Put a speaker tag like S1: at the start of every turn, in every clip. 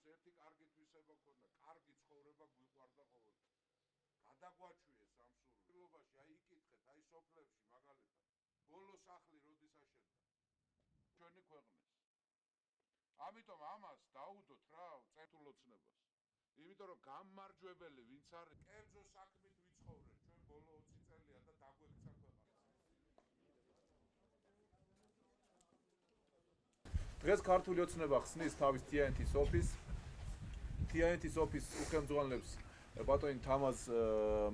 S1: მაინც ერთი კარგი თვისება ქონდა, კარგი ცხოვრება გვიყვარდა ყოველთვის. გადაგვაჩვიეს ამ სურვილობაში, აი იკითხეთ, აი სოფლებში მაგალითად. ბოლო სახლი როდის აშენდა? ჩვენი ქვეყნის. ამიტომ ამას დაუდოთ რა, წერტულ ოცნებას. იმიტომ რომ გამარჯვებელი ვინც არის, კერძო საქმით ვიცხოვრეთ ჩვენ ბოლო 20 წელია და დაგვექცა ქვეყანა.
S2: დღეს ქართული ოცნება ხსნის თავის TNT-ს ოფისს. TNT-ს ოფისს უხელმძღვანელებს ბატონი თამაზ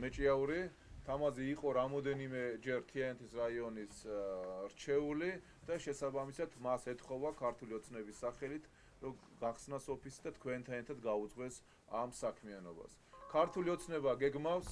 S2: მეჭიაური. თამაზი იყო რამოდენიმე ჯერ TNT-ს რაიონის რჩეული და შესაბამისად მას ეთხოვა ქართული ოცნების სახელით რომ გახსნას ოფისი და თქვენთან ერთად გაუძღვეს ამ საქმიანობას. ქართული ოცნება გეგმავს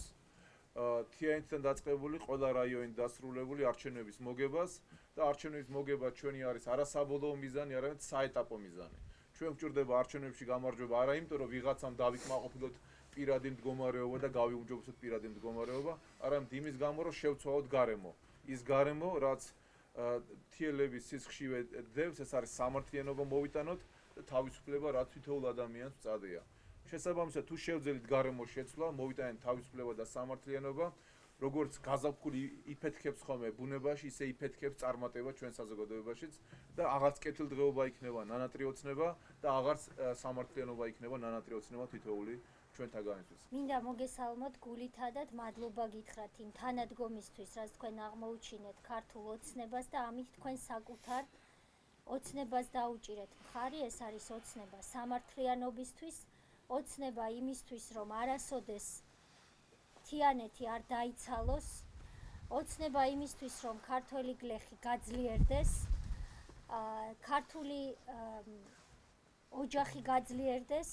S2: TNT-თან დაწყებული ყველა რაიონით დასრულებული არჩევნების მოგებას და არჩევნების მოგება ჩვენი არის არასაბოლოო მიზანი, არამედ საეტაპო მიზანი. ჩვენ გვჭირდება არჩევნებში გამარჯვება არა იმიტომ რომ ვიღაცამ დავიკმაყოფილოთ პირადი მდგომარეობა და გავიუმჯობესოთ პირადი მდგომარეობა, არამედ იმის გამო რომ შევცვალოთ გარემო. ის გარემო, რაც თიელების სისხლში დევს, ეს არის სამართლიანობა მოვიტანოთ და თავისუფლება, რაც თითოეულ ადამიანს წადია. შესაბამისად, თუ შევძელით გარემოს შეცვლა, მოვიტანეთ თავისუფლება და სამართლიანობა, როგორც გაზაფხული იფეთქებს ხოლმე ბუნებაში, ისე იფეთქებს წარმატება ჩვენ საზოგადოებაშიც და აღარც კეთილდღეობა იქნება ნანატრი ოცნება და აღარც სამართლიანობა იქნება ნანატრი ოცნება თითოეული ჩვენთაგანისთვის.
S3: მინდა მოგესალმოთ გულითადად, მადლობა გითხრათ იმ თანადგომისთვის, რაც თქვენ აღმოუჩინეთ ქართულ ოცნებას და ამით თქვენ საკუთარ ოცნებას დაუჭირეთ მხარი. ეს არის ოცნება სამართლიანობისთვის, ოცნება იმისთვის, რომ არასოდეს თიანეთი არ დაიცალოს, ოცნება იმისთვის, რომ ქართველი გლეხი გაძლიერდეს, ქართული ოჯახი გაძლიერდეს,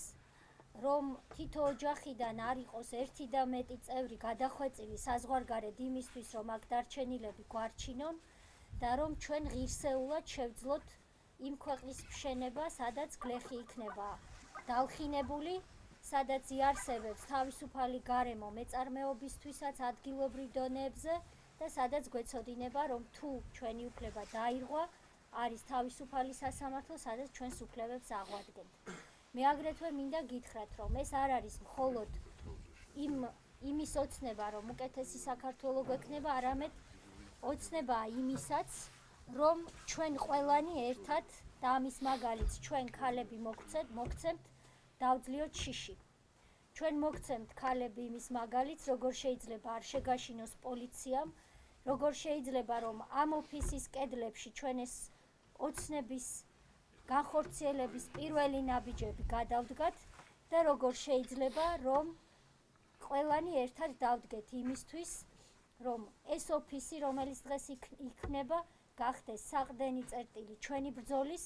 S3: რომ თითო ოჯახიდან არ იყოს ერთი და მეტი წევრი გადახვეწილი საზღვარგარეთ იმისთვის, რომ აქ დარჩენილები გვარჩინონ და რომ ჩვენ ღირსეულად შევძლოთ იმ ქვეყნის მშენება, სადაც გლეხი იქნება დალხინებული, სადაც იარსებებს თავისუფალი გარემო მეწარმეობისთვისაც ადგილობრივ დონეებზე და სადაც გვეცოდინება, რომ თუ ჩვენი უფლება დაირღვა, არის თავისუფალი სასამართლო, სადაც ჩვენს უფლებებს აღვადგენთ. მე აგრეთვე მინდა გითხრათ, რომ ეს არ არის მხოლოდ იმის ოცნება, რომ უკეთესი საქართველო გვექნება, არამედ ოცნებაა იმისაც, რომ ჩვენ ყველანი ერთად და ამის მაგალითს ჩვენ ქალები მოგცემთ დავძლიოთ შიში. ჩვენ მოგცემთ ქალები იმის მაგალითს, როგორ შეიძლება არ შეგაშინოს პოლიციამ, როგორ შეიძლება რომ ამ ოფისის კედლებში ჩვენ ეს ოცნების განხორციელების პირველი ნაბიჯები გადავდგათ და როგორ შეიძლება რომ ყველანი ერთად დავდგეთ იმისთვის, რომ ეს ოფისი, რომელიც დღეს იქნება, გახდეს საყრდენი წერტილი ჩვენი ბრძოლის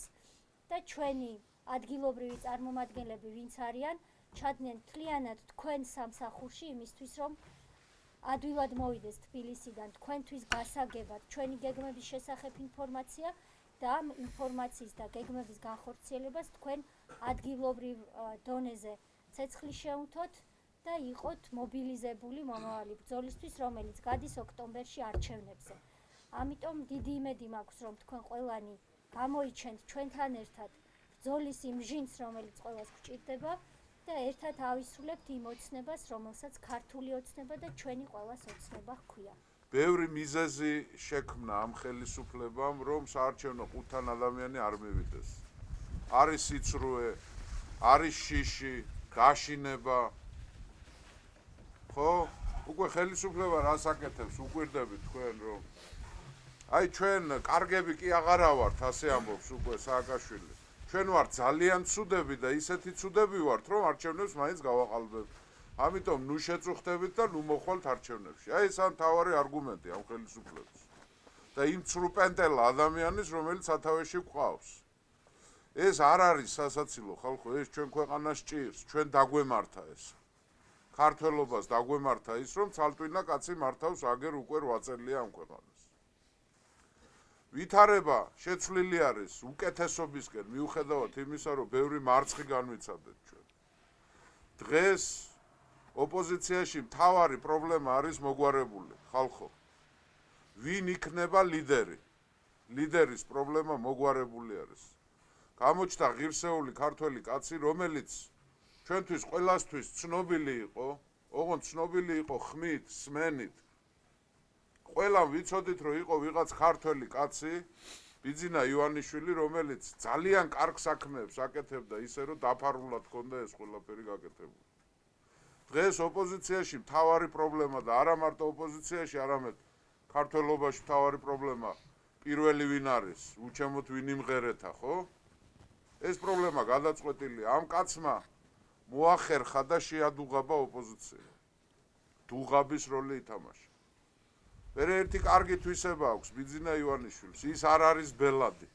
S3: და ჩვენი ადგილობრივი წარმომადგენლები, ვინც არიან, ჩადდნენ მთლიანად თქვენ სამსახურში იმისთვის, რომ ადვილად მოვიდეს თბილისიდან თქვენთვის გასაგებად ჩვენი გეგმების შესახებ ინფორმაცია და ამ ინფორმაციის და გეგმების განხორციელებას თქვენ ადგილობრივ დონეზე ცეცხლი შეუნთოთ და იყოთ მობილიზებული მომავალი ბრძოლისთვის, რომელიც გადის ოქტომბერში არჩევნებზე. ამიტომ დიდი იმედი მაქვს, რომ თქვენ ყველანი გამოიჩენთ ჩვენთან ერთად ბრძოლის იმ ჟინს, რომელიც ყველას გვჭირდება და ერთად ავისრულებთ იმ ოცნებას, რომელსაც ქართული ოცნება და ჩვენი ყველას ოცნება ჰქვია.
S1: ბევრი მიზეზი შექმნა ამ ხელისუფლებამ, რომ საარჩევნო ყუთთან ადამიანი არ მივიდეს. არის სიცრუე, არის შიში, გაშინება. ხო? უკვე ხელისუფლება რას აკეთებს, უკვირდებით თქვენ, რომ აი ჩვენ კარგები კი აღარა ვართ, ასე ამბობს უკვე სააკაშვილი. ჩვენ ვართ ძალიან ცუდები და ისეთი ცუდები ვართ, რომ არჩევნებს მაინც გავაყალბებთ. ამიტომ ნუ შეწუხდებით და ნუ მოხვალთ არჩევნებში. აი ეს მთავარი არგუმენტი ამ ხელისუფლების. და იმ ცრუპენტელა ადამიანის, რომელიც სათავეში გვყავს. ეს არ არის სასაცილო ხალხო, ეს ჩვენ ქვეყანას ჭირს, ჩვენ დაგვემართა ეს. ქართველობას დაგვემართა ის, რომ ცალტვინა კაცი მართავს აგერ უკვე 8 წელია ამ ქვეყანას. ვითარება შეცვლილი არის უკეთესობისკენ, მიუხედავად იმისა, რომ ბევრი მარცხი განვიცადეთ ჩვენ. დღეს ოპოზიციაში მთავარი პრობლემა არის მოგვარებული ხალხო. ვინ იქნება ლიდერი? ლიდერის პრობლემა მოგვარებული არის. გამოჩნდა ღირსეული ქართველი კაცი, რომელიც ჩვენთვის ყველასთვის ცნობილი იყო, ოღონდ ცნობილი იყო ხმით, სმენით. ყველამ ვიცოდით, რომ იყო ვიღაც ქართველი კაცი, ბიძინა ივანიშვილი, რომელიც ძალიან კარგ საქმეებს აკეთებდა ისე, რომ დაფარულად ჰქონდა ეს ყველაფერი გაკეთებული. დღეს ოპოზიციაში მთავარი პრობლემა და არა მარტო ოპოზიციაში, არამედ ქართველობაში მთავარი პრობლემა პირველი ვინ არის, უჩემოთ ვინ იმღერეთა, ხო? ეს პრობლემა გადაწყვეტილია. ამ კაცმა მოახერხა და შეადუღაბა ოპოზიცია. დუღაბის როლი ითამაშა. მერე ერთი კარგი თვისება აქვს ბიძინა ივანიშვილს, ის არ არის ბელადი.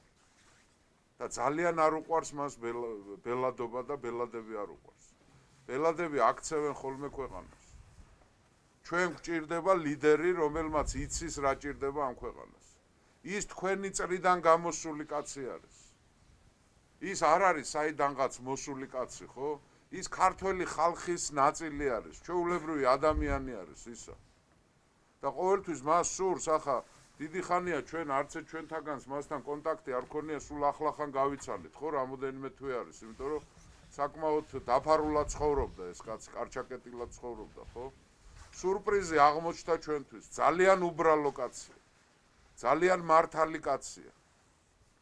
S1: და ძალიან არ უყვარს მას ბელადობა და ბელადები არ უყვარს. ბელადები აქცევენ ხოლმე ქვეყანას. ჩვენ გვჭირდება ლიდერი, რომელმაც იცის რა ჭირდება ამ ქვეყანას. ის თქვენი წრიდან გამოსული კაცი არის. ის არ არის საიდანღაც მოსული კაცი, ხო? ის ქართველი ხალხის ნაწილი არის, ჩვეულებრივი ადამიანი არის ისა. და ყოველთვის მას სურს, ახლა დიდი ხანია ჩვენ არც ჩვენთაგანს მასთან კონტაქტი არ ქონია, სულ ახლახან გავიცანით, ხო, რამოდენიმე თვე არის, იმიტომ რომ საკმაოდ დაფარულად ცხოვრობდა ეს კაცი, კარჩაკეტილად ცხოვრობდა, ხო? სურპრიზი აღმოჩნდა ჩვენთვის, ძალიან უბრალო კაცია. ძალიან მართალი კაცია.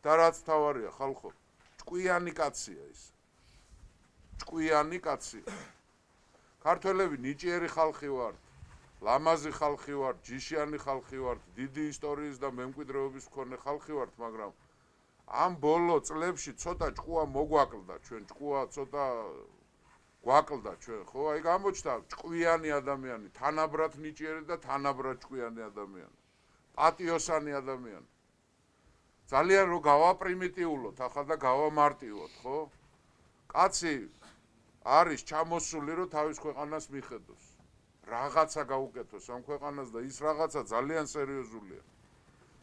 S1: და რაც თავარია, ხალხო, ჭკვიანი კაცია ის. ჭკვიანი კაცია. ქართველები ნიჭიერი ხალხი ვართ, ლამაზი ხალხი ვართ, ჯიშიანი ხალხი ვართ, დიდი ისტორიის და მემკვიდრეობის მქონე ხალხი ვართ, მაგრამ ამ ბოლო წლებში ცოტა ჭკუა მოგვაკლდა ჩვენ, ჭკუა ცოტა გვაკლდა ჩვენ, ხო? აი გამოჩნდა ჭკვიანი ადამიანი, თანაბრად ნიჭიერი და თანაბრად ჭკვიანი ადამიანი. პატიოსანი ადამიანი. ძალიან რო გავაპრიმიტიულოთ, ახლა და გავამარტივოთ, ხო? კაცი არის ჩამოსული, რომ თავის ქვეყანას მიხედოს. რაღაცა გაუკეთოს ამ ქვეყანას და ის რაღაცა ძალიან სერიოზულია.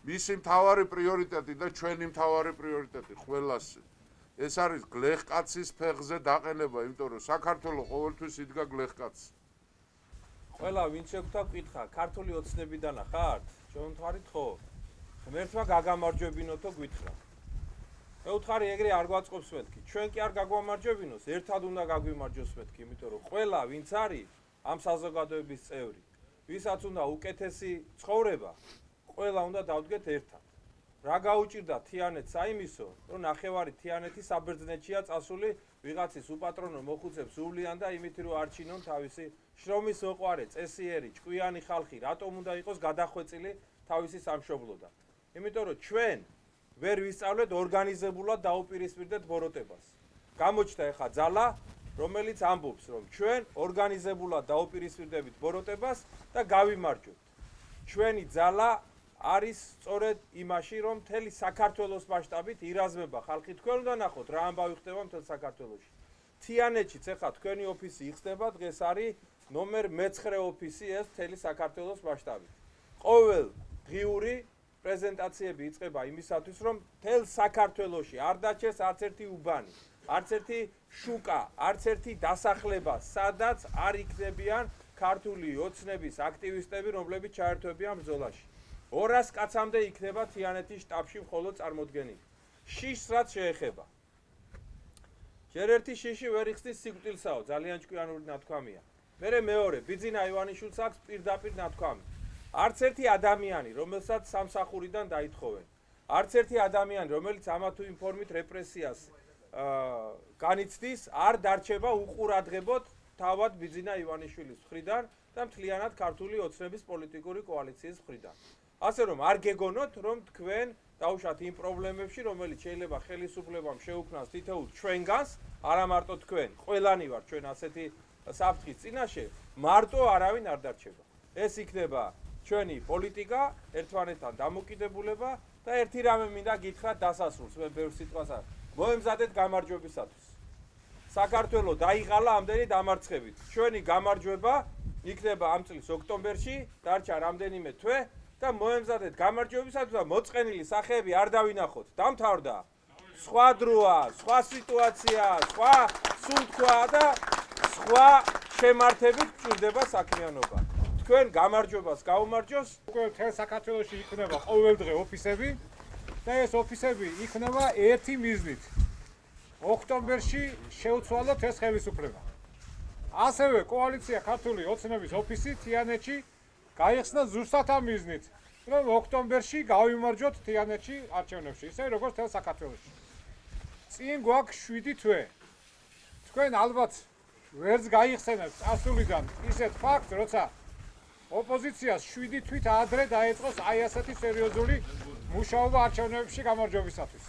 S1: მისი მთავარი პრიორიტეტი და ჩვენი მთავარი პრიორიტეტი ყველასი. ეს არის გლეხკაცის ფეხზე დაყენება, იმიტომ რომ საქართველო ყოველთვის იდგა გლეხკაცი.
S4: ყველა ვინც შეგვთა კითხა, ქართული ოცნებიდან ხართ? ჩვენ ვთქვარით ხო. ღმერთმა გაგამარჯვებინოთო გვითხრა. მე ვთქვარი ეგრე არ გვაწყობს მეთქი. ჩვენ კი არ გაგვამარჯვებინოს, ერთად უნდა გაგვიმარჯვოს მეთქი, იმიტომ რომ ყველა ვინც არის ამ საზოგადოების წევრი, ვისაც უნდა უკეთესი ცხოვრება, ყველა უნდა დავდგეთ ერთად. რა გაუჭირდა თიანეთს აიმისო, რომ ნახევარი თიანეთი საბერძნეთშია წასული ვიღაცის უპატრონო მოხუცებს უვლიან და იმით რომ არჩინონ თავისი შრომის მოყვარე, წესიერი, ჭკვიანი ხალხი, რატომ უნდა იყოს გადახვეწილი თავისი სამშობლოდან. იმიტომ რომ ჩვენ ვერ ვისწავლეთ ორგანიზებულად დაუპირისპირდეთ ბოროტებას. გამოჩნდა ახლა ძალა, რომელიც ამბობს, რომ ჩვენ ორგანიზებულად დაუპირისპირდებით ბოროტებას და გავიმარჯვებთ. ჩვენი ძალა არის სწორედ იმაში, რომ მთელი საქართველოს მასშტაბით ირაზმება ხალხი. თქვენ უნდა ნახოთ რა ამბავი ხდება მთელ საქართველოში. თიანეთშიც ახლა თქვენი ოფისი იხსნება, დღეს არის ნომერ მე-9 ოფისი ეს მთელი საქართველოს მასშტაბით. ყოველ ღიური პრეზენტაციები იწყება იმისათვის, რომ მთელ საქართველოში არ დაჩეს არც ერთი უბანი, არც ერთი შუკა, არც ერთი დასახლება, სადაც არ იქნებიან ქართული ოცნების აქტივისტები, რომლებიც ჩაერთვებიან ბრძოლაში. 200 კაცამდე იქნება თიანეთის შტაბში მხოლოდ წარმოდგენილი. შიშს რაც შეეხება. ჯერ ერთი შიში ვერ იხსნის სიკვდილსაო, ძალიან ჭკვიანური ნათქვამია. მერე მეორე, ბიძინა ივანიშვილს აქვს პირდაპირ ნათქვამი. არც ერთი ადამიანი, რომელსაც სამსახურიდან დაითხოვენ, არც ერთი ადამიანი, რომელიც ამა თუ იმ ფორმით რეპრესიას განიცდის, არ დარჩება უყურადღებოდ თავად ბიძინა ივანიშვილის მხრიდან და მთლიანად ქართული ოცნების პოლიტიკური კოალიციის მხრიდან. ასე რომ არ გეგონოთ, რომ თქვენ დაუშვათ იმ პრობლემებში, რომელიც შეიძლება ხელისუფლებამ შეუქმნას თითოეულ ჩვენგანს, არა მარტო თქვენ, ყველანი ვართ ჩვენ ასეთი საფრთხის წინაშე, მარტო არავინ არ დარჩება. ეს იქნება ჩვენი პოლიტიკა, ერთმანეთთან დამოკიდებულება და ერთი რამე მინდა გითხრათ დასასრულს, მე ბევრ სიტყვას არ. მოემზადეთ გამარჯვებისათვის. საქართველო დაიღალა ამდენი დამარცხებით. ჩვენი გამარჯვება იქნება ამ წლის ოქტომბერში, დარჩა რამდენიმე თვე და მოემზადეთ გამარჯვებისათვის და მოწყენილი სახეები არ დავინახოთ. დამთავრდა. სხვა დროა, სხვა სიტუაცია, სხვა სულთქვა და სხვა შემართებით გჭირდება საქმიანობა. თქვენ გამარჯვებას გაუმარჯოს.
S5: უკვე მთელ საქართველოში იქნება ყოველდღე ოფისები და ეს ოფისები იქნება ერთი მიზნით. ოქტომბერში შეუცვალოთ ეს ხელისუფლება. ასევე კოალიცია ქართული ოცნების ოფისი თიანეთში გაიხსნა ზუსტად ამ მიზნით, რომ ოქტომბერში გავიმარჯვოთ თიანეთში არჩევნებში, ისე როგორც თელ საქართველოში. წინ გვაქვს 7 თვე. თქვენ ალბათ ვერც გაიხსენებთ წასულიდან ისეთ ფაქტს, როცა ოპოზიციას 7 თვით ადრე დაეწყოს აი ასეთი სერიოზული მუშაობა არჩევნებში გამარჯვებისათვის.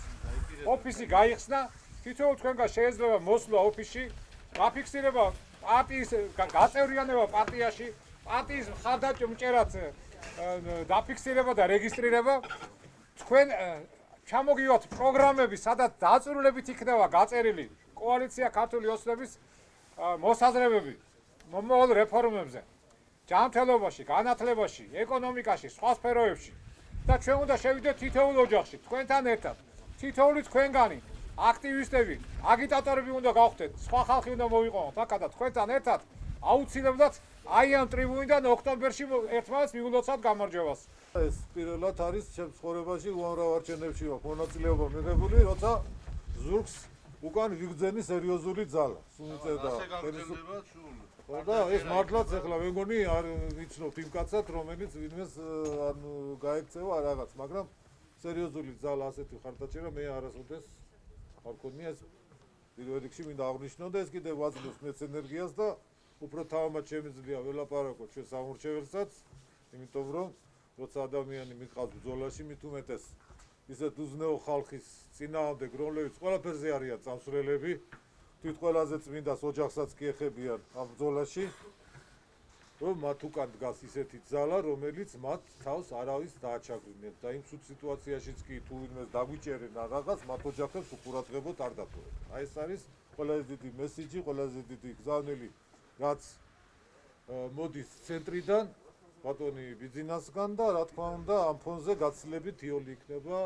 S5: ოფისი გაიხსნა, თითოეულ თქვენგან შეიძლება მოსვლა ოფისში, გაფიქსირება პარტიის გაწევრიანება პარტიაში, პარტიის მხარდამჭერად დაფიქსირება და რეგისტრირება. თქვენ ჩამოგივათ პროგრამები, სადაც დაწვრილებით იქნება გაწერილი კოალიცია ქართული ოცნების მოსაზრებები მომავალ რეფორმებზე, ჯანმრთელობაში, განათლებაში, ეკონომიკაში, სხვა სფეროებში და ჩვენ უნდა შევიდეთ თითოეულ ოჯახში, თქვენთან ერთად, თითოეული თქვენგანი აქტივისტები, აგიტატორები უნდა გავხდეთ, სხვა ხალხი უნდა მოვიყვანოთ აქა და თქვენთან ერთად აუცილებლად აი ამ ტრიბუნიდან ოქტომბერში ერთმანეთს მიულოცავთ გამარჯვებას.
S6: ეს პირველად არის ჩემს ცხოვრებაში უამრავ არჩევნებში ვაქვს მონაწილეობა მიღებული, როცა ზურგს უკან ვიგრძენი სერიოზული ძალა. სულიწევდა ხო და ეს მართლაც ახლა მე მგონი არ ვიცნობთ იმ კაცად, რომელიც ვინმეს ანუ გაექცევა რაღაც, მაგრამ სერიოზული ძალა ასეთი ხარდაჭერა მე არასოდეს არ მქონია. ეს პირველ რიგში მინდა აღვნიშნო და ეს კიდევ ვაძლევს მეც ენერგიას და უფრო თავად შემიძლია ველაპარაკოთ ჩვენ სამორჩეველსაც, იმიტომ რომ როცა ადამიანი მიყავს ბრძოლაში, მით უმეტეს ისეთ უზნეო ხალხის წინააღმდეგ, რომლებიც ყველაფერზე არიან წამსვლელები, თვით ყველაზე წმინდას ოჯახსაც კი ეხებიან ამ ბრძოლაში, რომ მათ უკან დგას ისეთი ძალა, რომელიც მათ თავს არავის დააჩაგრინებს და იმ ცუდ სიტუაციაშიც კი თუ ვინმეს დაგვიჭერენ რაღაც, მათ ოჯახებს უყურადღებოდ არ დათხოვენ. აი ეს არის ყველაზე დიდი მესიჯი, ყველაზე დიდი გზავნილი, რაც მოდის ცენტრიდან, ბატონი ბიძინასგან და რა თქმა უნდა ამ ფონზე გაცილებით იოლი იქნება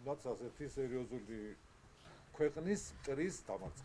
S6: რაც ასეთი სერიოზული ქვეყნის მტრის დამარცხება.